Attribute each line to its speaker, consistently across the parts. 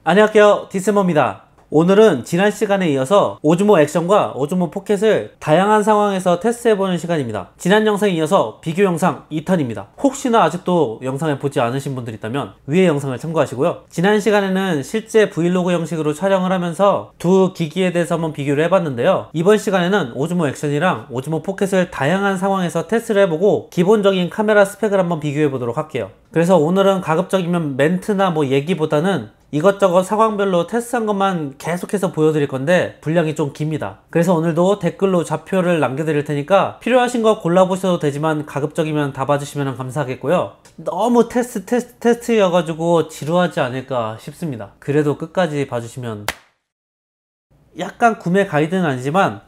Speaker 1: 안녕하세요, 디스머입니다. 오늘은 지난 시간에 이어서 오즈모 액션과 오즈모 포켓을 다양한 상황에서 테스트해보는 시간입니다. 지난 영상에 이어서 비교 영상 2탄입니다. 혹시나 아직도 영상을 보지 않으신 분들 있다면 위의 영상을 참고하시고요. 지난 시간에는 실제 브이로그 형식으로 촬영을 하면서 두 기기에 대해서 한번 비교를 해봤는데요. 이번 시간에는 오즈모 액션이랑 오즈모 포켓을 다양한 상황에서 테스트를 해보고 기본적인 카메라 스펙을 한번 비교해보도록 할게요. 그래서 오늘은 가급적이면 멘트나 얘기보다는 이것저것 상황별로 테스트한 것만 계속해서 보여드릴 건데 분량이 좀 깁니다. 그래서 오늘도 댓글로 좌표를 남겨드릴 테니까 필요하신 거 골라보셔도 되지만 가급적이면 다 봐주시면 감사하겠고요. 너무 테스트여가지고 지루하지 않을까 싶습니다. 그래도 끝까지 봐주시면. 약간 구매 가이드는 아니지만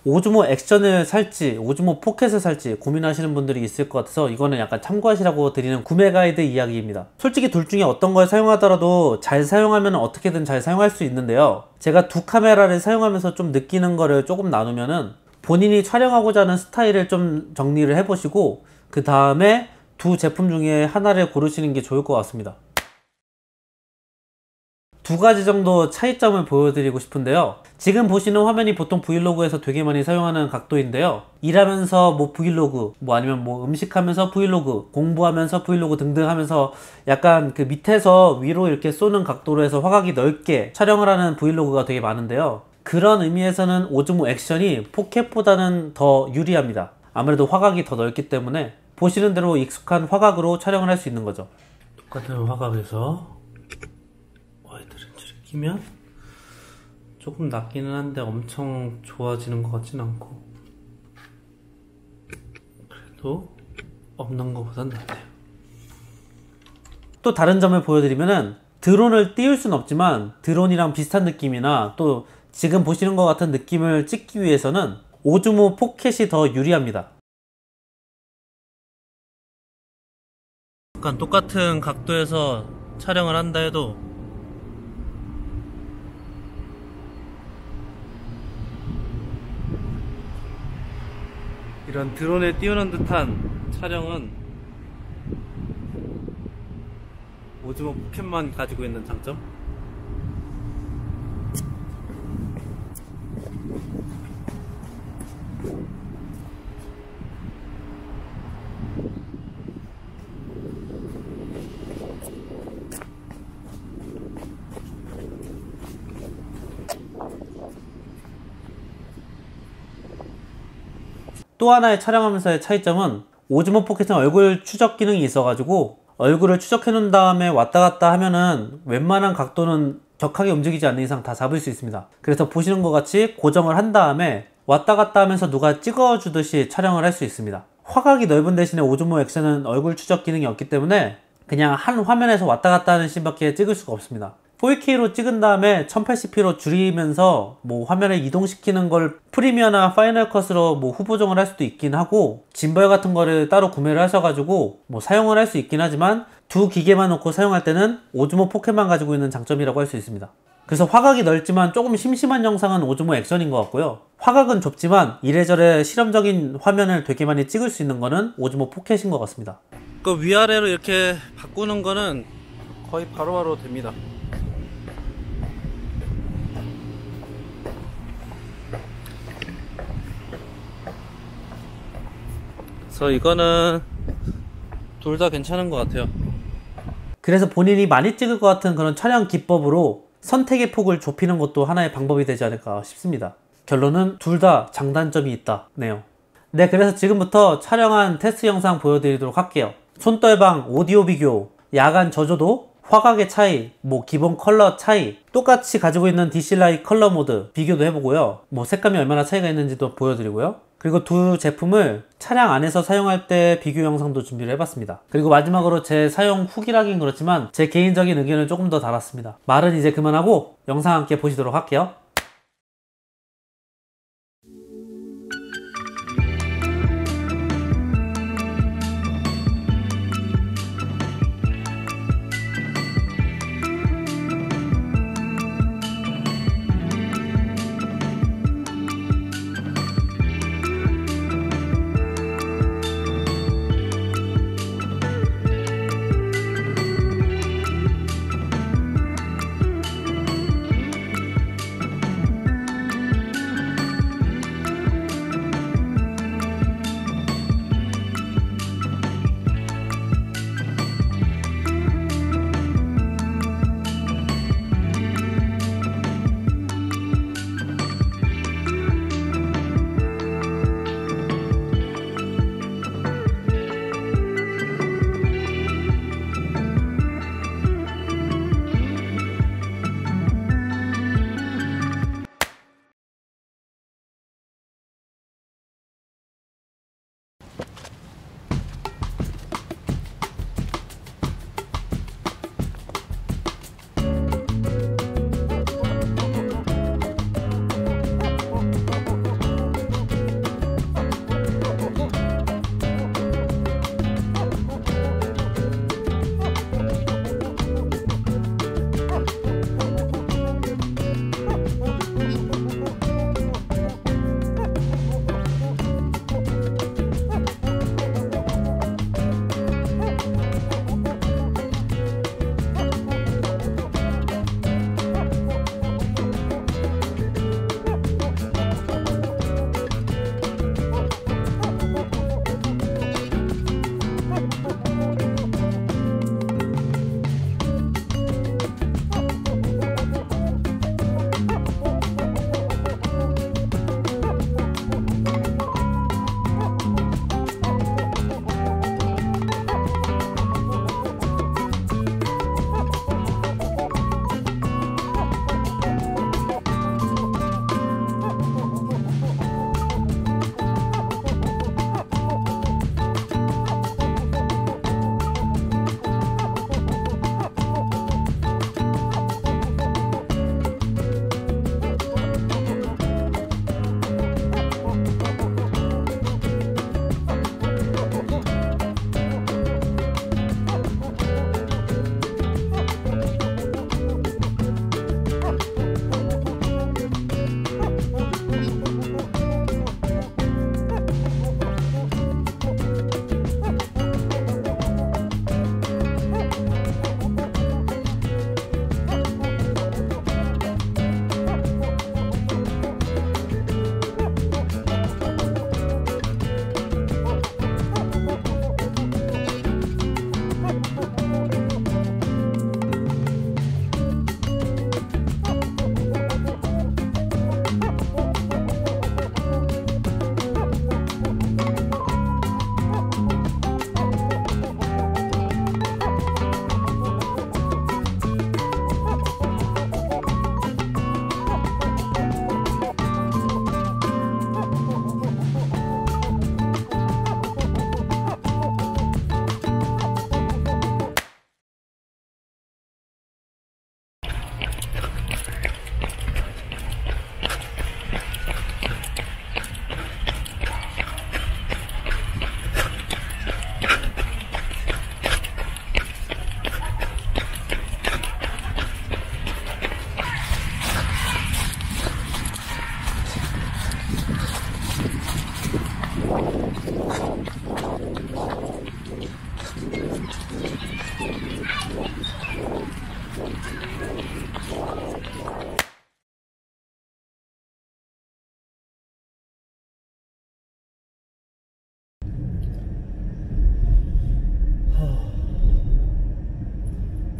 Speaker 1: 오즈모 액션을 살지 오즈모 포켓을 살지 고민하시는 분들이 있을 것 같아서 이거는 약간 참고하시라고 드리는 구매 가이드 이야기입니다. 솔직히 둘 중에 어떤 걸 사용하더라도 잘 사용하면 어떻게든 잘 사용할 수 있는데요, 제가 두 카메라를 사용하면서 좀 느끼는 거를 조금 나누면은 본인이 촬영하고자 하는 스타일을 좀 정리를 해보시고 그 다음에 두 제품 중에 하나를 고르시는 게 좋을 것 같습니다. 두 가지 정도 차이점을 보여드리고 싶은데요. 지금 보시는 화면이 보통 브이로그에서 되게 많이 사용하는 각도인데요. 일하면서 브이로그, 아니면 음식하면서 브이로그, 공부하면서 브이로그 등등 하면서 약간 그 밑에서 위로 이렇게 쏘는 각도로 해서 화각이 넓게 촬영을 하는 브이로그가 되게 많은데요. 그런 의미에서는 오즈모 액션이 포켓보다는 더 유리합니다. 아무래도 화각이 더 넓기 때문에 보시는 대로 익숙한 화각으로 촬영을 할 수 있는 거죠. 똑같은 화각에서 키면 조금 낮기는 한데 엄청 좋아지는 것 같진 않고 그래도 없는 것보단 낫네요. 또 다른 점을 보여드리면은 드론을 띄울 순 없지만 드론이랑 비슷한 느낌이나 또 지금 보시는 것 같은 느낌을 찍기 위해서는 오즈모 포켓이 더 유리합니다. 약간 똑같은 각도에서 촬영을 한다 해도 이런 드론에 띄우는 듯한 촬영은 오즈모 포켓만 가지고 있는 장점? 또 하나의 촬영하면서의 차이점은 오즈모 포켓은 얼굴 추적 기능이 있어가지고 얼굴을 추적해 놓은 다음에 왔다 갔다 하면은 웬만한 각도는 격하게 움직이지 않는 이상 다 잡을 수 있습니다. 그래서 보시는 것 같이 고정을 한 다음에 왔다 갔다 하면서 누가 찍어주듯이 촬영을 할 수 있습니다. 화각이 넓은 대신에 오즈모 액션은 얼굴 추적 기능이 없기 때문에 그냥 한 화면에서 왔다 갔다 하는 씬밖에 찍을 수가 없습니다. 4K로 찍은 다음에 1080p로 줄이면서 화면을 이동시키는 걸 프리미어나 파이널 컷으로 후보정을 할 수도 있긴 하고 짐벌 같은 거를 따로 구매를 하셔가지고 사용을 할 수 있긴 하지만 두 기계만 놓고 사용할 때는 오즈모 포켓만 가지고 있는 장점이라고 할 수 있습니다. 그래서 화각이 넓지만 조금 심심한 영상은 오즈모 액션인 것 같고요, 화각은 좁지만 이래저래 실험적인 화면을 되게 많이 찍을 수 있는 거는 오즈모 포켓인 것 같습니다. 그 위아래로 이렇게 바꾸는 거는 거의 바로바로 됩니다. 그래서 이거는 둘 다 괜찮은 것 같아요. 그래서 본인이 많이 찍을 것 같은 그런 촬영 기법으로 선택의 폭을 좁히는 것도 하나의 방법이 되지 않을까 싶습니다. 결론은 둘 다 장단점이 있다네요. 네, 그래서 지금부터 촬영한 테스트 영상 보여드리도록 할게요. 손떨방, 오디오 비교, 야간 저조도, 화각의 차이, 기본 컬러 차이, 똑같이 가지고 있는 DC라이 컬러 모드 비교도 해보고요, 색감이 얼마나 차이가 있는지도 보여드리고요, 그리고 두 제품을 차량 안에서 사용할 때 비교 영상도 준비를 해봤습니다. 그리고 마지막으로 제 사용 후기라긴 그렇지만 제 개인적인 의견을 조금 더 달았습니다. 말은 이제 그만하고 영상 함께 보시도록 할게요.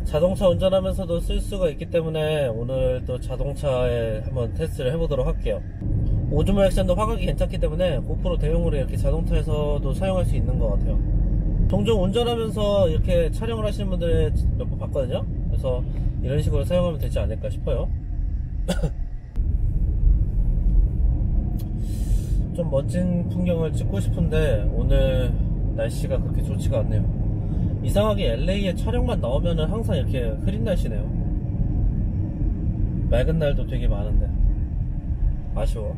Speaker 1: 자동차 운전하면서도 쓸 수가 있기 때문에 오늘 또 자동차에 한번 테스트를 해보도록 할게요. 오즈모 액션도 화각이 괜찮기 때문에 고프로 대용으로 이렇게 자동차에서도 사용할 수 있는 것 같아요. 종종 운전하면서 이렇게 촬영을 하시는 분들 몇 번 봤거든요. 그래서 이런 식으로 사용하면 되지 않을까 싶어요. 좀 멋진 풍경을 찍고 싶은데 오늘 날씨가 그렇게 좋지가 않네요. 이상하게 LA에 촬영만 나오면은 항상 이렇게 흐린 날씨네요. 맑은 날도 되게 많은데 아쉬워.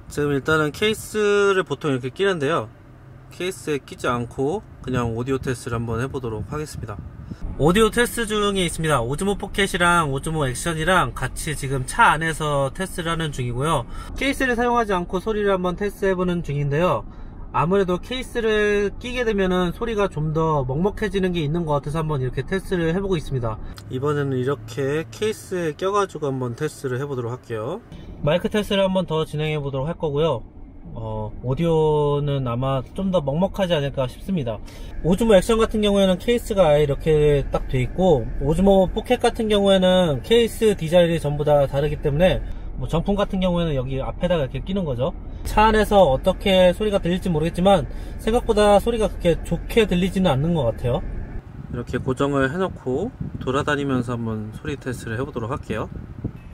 Speaker 1: 지금 일단은 케이스를 보통 이렇게 끼는데요, 케이스에 끼지 않고 그냥 오디오 테스트를 한번 해보도록 하겠습니다. 오디오 테스트 중에 있습니다. 오즈모 포켓이랑 오즈모 액션이랑 같이 지금 차 안에서 테스트를 하는 중이고요. 케이스를 사용하지 않고 소리를 한번 테스트해보는 중인데요, 아무래도 케이스를 끼게 되면은 소리가 좀 더 먹먹해지는 게 있는 것 같아서 한번 이렇게 테스트를 해보고 있습니다. 이번에는 이렇게 케이스에 껴가지고 한번 테스트를 해보도록 할게요. 마이크 테스트를 한번 더 진행해 보도록 할 거고요. 오디오는 아마 좀 더 먹먹하지 않을까 싶습니다. 오즈모 액션 같은 경우에는 케이스가 아예 이렇게 딱 돼 있고, 오즈모 포켓 같은 경우에는 케이스 디자인이 전부 다 다르기 때문에 뭐 정품 같은 경우에는 여기 앞에다가 이렇게 끼는 거죠. 차 안에서 어떻게 소리가 들릴지 모르겠지만 생각보다 소리가 그렇게 좋게 들리지는 않는 것 같아요. 이렇게 고정을 해놓고 돌아다니면서 한번 소리 테스트를 해보도록 할게요.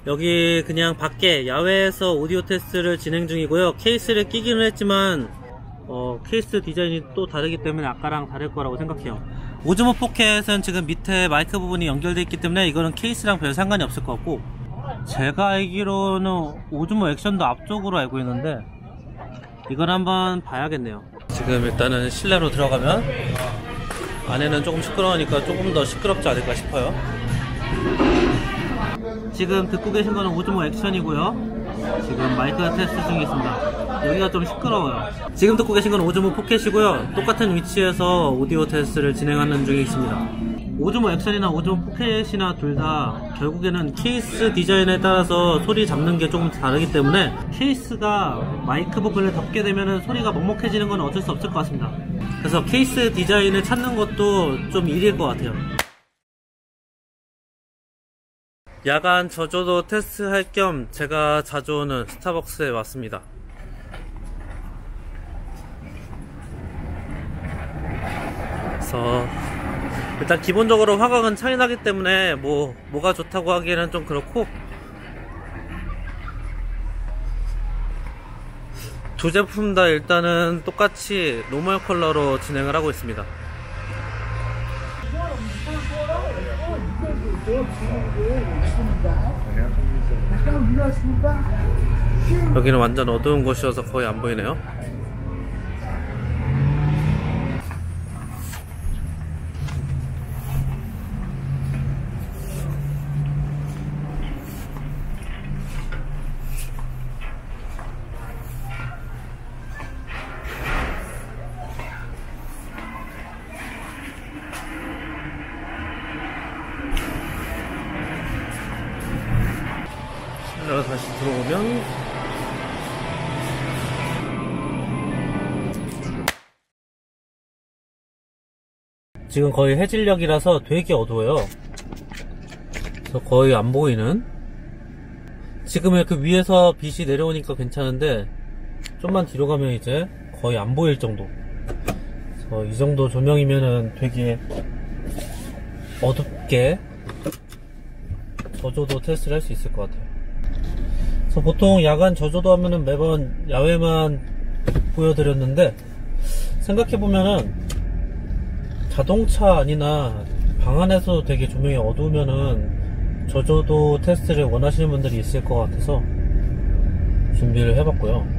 Speaker 1: 여기 그냥 밖에 야외에서 오디오 테스트를 진행 중이고요. 케이스를 끼기는 했지만 케이스 디자인이 또 다르기 때문에 아까랑 다를 거라고 생각해요. 오즈모 포켓은 지금 밑에 마이크 부분이 연결되어 있기 때문에 이거는 케이스랑 별 상관이 없을 것 같고, 제가 알기로는 오즈모 액션도 앞쪽으로 알고 있는데 이건 한번 봐야겠네요. 지금 일단은 실내로 들어가면 안에는 조금 시끄러우니까 조금 더 시끄럽지 않을까 싶어요. 지금 듣고 계신 거는 오즈모 액션이고요. 지금 마이크 테스트 중에 있습니다. 여기가 좀 시끄러워요. 지금 듣고 계신 건 오즈모 포켓이고요. 똑같은 위치에서 오디오 테스트를 진행하는 중에 있습니다. 오즈모 액션이나 오즈모 포켓이나 둘 다 결국에는 케이스 디자인에 따라서 소리 잡는 게 조금 다르기 때문에 케이스가 마이크 부분을 덮게 되면 소리가 먹먹해지는 건 어쩔 수 없을 것 같습니다. 그래서 케이스 디자인을 찾는 것도 좀 일일 것 같아요. 야간 저조도 테스트할 겸 제가 자주 오는 스타벅스에 왔습니다. 그래서 일단 기본적으로 화각은 차이나기 때문에 뭐가 좋다고 하기에는 좀 그렇고, 두 제품 다 일단은 똑같이 노멀 컬러로 진행을 하고 있습니다. 여기는 완전 어두운 곳이어서 거의 안 보이네요. 다시 들어오면 지금 거의 해질녘이라서 되게 어두워요. 그래서 거의 안 보이는, 지금의 그 위에서 빛이 내려오니까 괜찮은데 좀만 뒤로 가면 이제 거의 안 보일 정도. 그래서 이 정도 조명이면은 되게 어둡게 저조도 테스트를 할 수 있을 것 같아요. 그래서 보통 야간 저조도 하면은 매번 야외만 보여드렸는데, 생각해보면은 자동차 안이나 방 안에서 되게 조명이 어두우면은 저조도 테스트를 원하시는 분들이 있을 것 같아서 준비를 해봤고요.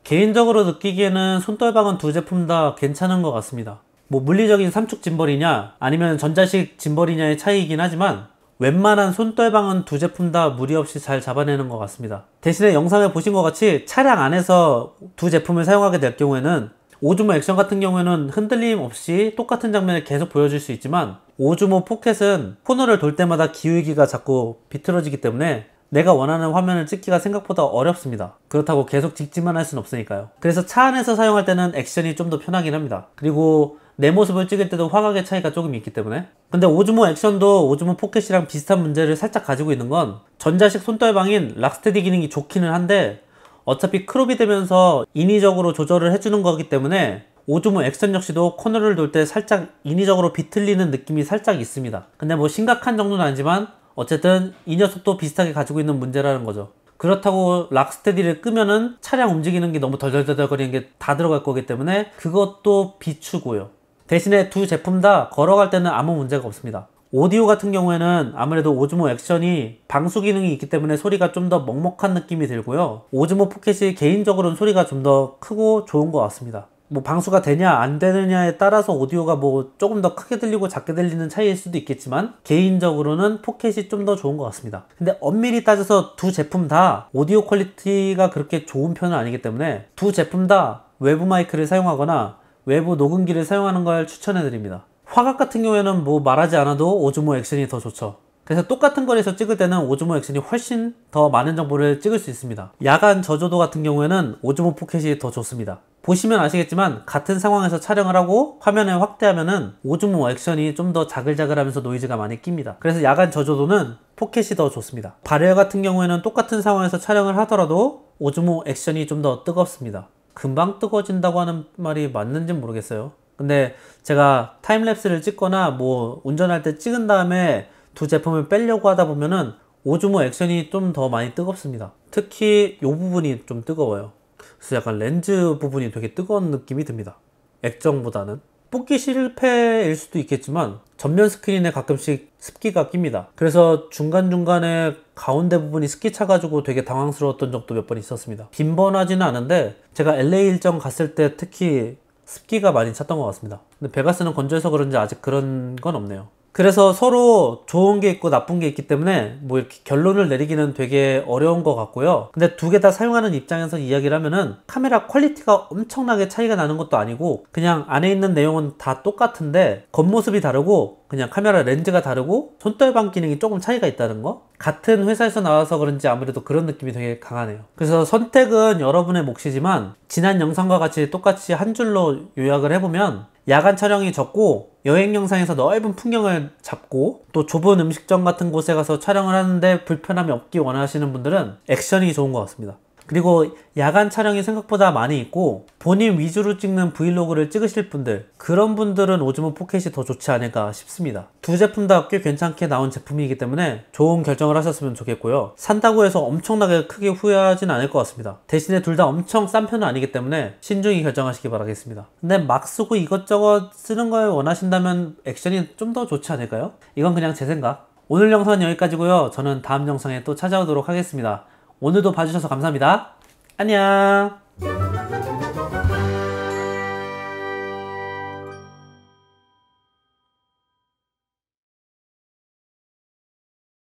Speaker 1: 개인적으로 느끼기에는 손떨방은 두 제품 다 괜찮은 것 같습니다. 물리적인 삼축 짐벌이냐 아니면 전자식 짐벌이냐의 차이이긴 하지만 웬만한 손떨방은 두 제품 다 무리 없이 잘 잡아내는 것 같습니다. 대신에 영상에 보신 것 같이 차량 안에서 두 제품을 사용하게 될 경우에는 오즈모 액션 같은 경우에는 흔들림 없이 똑같은 장면을 계속 보여줄 수 있지만, 오즈모 포켓은 코너를 돌 때마다 기울기가 자꾸 비틀어지기 때문에 내가 원하는 화면을 찍기가 생각보다 어렵습니다. 그렇다고 계속 찍지만 할 수는 없으니까요. 그래서 차 안에서 사용할 때는 액션이 좀 더 편하긴 합니다. 그리고 내 모습을 찍을 때도 화각의 차이가 조금 있기 때문에. 근데 오즈모 액션도 오즈모 포켓이랑 비슷한 문제를 살짝 가지고 있는 건, 전자식 손떨방인 락스테디 기능이 좋기는 한데 어차피 크롭이 되면서 인위적으로 조절을 해주는 거기 때문에 오즈모 액션 역시도 코너를 돌 때 살짝 인위적으로 비틀리는 느낌이 살짝 있습니다. 근데 심각한 정도는 아니지만 어쨌든 이 녀석도 비슷하게 가지고 있는 문제라는 거죠. 그렇다고 락스테디를 끄면은 차량 움직이는 게 너무 덜덜덜 거리는 게 다 들어갈 거기 때문에 그것도 비추고요. 대신에 두 제품 다 걸어갈 때는 아무 문제가 없습니다. 오디오 같은 경우에는 아무래도 오즈모 액션이 방수 기능이 있기 때문에 소리가 좀 더 먹먹한 느낌이 들고요. 오즈모 포켓이 개인적으로는 소리가 좀 더 크고 좋은 것 같습니다. 방수가 되냐 안 되느냐에 따라서 오디오가 조금 더 크게 들리고 작게 들리는 차이일 수도 있겠지만, 개인적으로는 포켓이 좀 더 좋은 것 같습니다. 근데 엄밀히 따져서 두 제품 다 오디오 퀄리티가 그렇게 좋은 편은 아니기 때문에 두 제품 다 외부 마이크를 사용하거나 외부 녹음기를 사용하는 걸 추천해 드립니다. 화각 같은 경우에는 말하지 않아도 오즈모 액션이 더 좋죠. 그래서 똑같은 거리에서 찍을 때는 오즈모 액션이 훨씬 더 많은 정보를 찍을 수 있습니다. 야간 저조도 같은 경우에는 오즈모 포켓이 더 좋습니다. 보시면 아시겠지만 같은 상황에서 촬영을 하고 화면을 확대하면은 오즈모 액션이 좀 더 자글자글하면서 노이즈가 많이 낍니다. 그래서 야간 저조도는 포켓이 더 좋습니다. 발열 같은 경우에는 똑같은 상황에서 촬영을 하더라도 오즈모 액션이 좀 더 뜨겁습니다. 금방 뜨거워진다고 하는 말이 맞는지는 모르겠어요. 근데 제가 타임랩스를 찍거나 운전할 때 찍은 다음에 두 제품을 빼려고 하다 보면은 오즈모 액션이 좀 더 많이 뜨겁습니다. 특히 이 부분이 좀 뜨거워요. 그래서 약간 렌즈 부분이 되게 뜨거운 느낌이 듭니다. 액정보다는. 뽑기 실패일 수도 있겠지만 전면 스크린에 가끔씩 습기가 낍니다. 그래서 중간중간에 가운데 부분이 습기 차가지고 되게 당황스러웠던 적도 몇 번 있었습니다. 빈번하지는 않은데 제가 LA 일정 갔을 때 특히 습기가 많이 찼던 것 같습니다. 근데 베가스는 건조해서 그런지 아직 그런 건 없네요. 그래서 서로 좋은 게 있고 나쁜 게 있기 때문에 뭐 이렇게 결론을 내리기는 되게 어려운 것 같고요. 근데 두 개 다 사용하는 입장에서 이야기를 하면은 카메라 퀄리티가 엄청나게 차이가 나는 것도 아니고 그냥 안에 있는 내용은 다 똑같은데 겉모습이 다르고 그냥 카메라 렌즈가 다르고 손떨방 기능이 조금 차이가 있다는 거? 같은 회사에서 나와서 그런지 아무래도 그런 느낌이 되게 강하네요. 그래서 선택은 여러분의 몫이지만 지난 영상과 같이 똑같이 한 줄로 요약을 해보면 야간 촬영이 적고 여행 영상에서 넓은 풍경을 잡고 또 좁은 음식점 같은 곳에 가서 촬영을 하는데 불편함이 없기 원하시는 분들은 액션이 좋은 것 같습니다. 그리고 야간 촬영이 생각보다 많이 있고 본인 위주로 찍는 브이로그를 찍으실 분들, 그런 분들은 오즈모 포켓이 더 좋지 않을까 싶습니다. 두 제품 다 꽤 괜찮게 나온 제품이기 때문에 좋은 결정을 하셨으면 좋겠고요. 산다고 해서 엄청나게 크게 후회하진 않을 것 같습니다. 대신에 둘 다 엄청 싼 편은 아니기 때문에 신중히 결정하시기 바라겠습니다. 근데 막 쓰고 이것저것 쓰는 걸 원하신다면 액션이 좀 더 좋지 않을까요? 이건 그냥 제 생각. 오늘 영상은 여기까지고요. 저는 다음 영상에 또 찾아오도록 하겠습니다. 오늘도 봐주셔서 감사합니다. 안녕.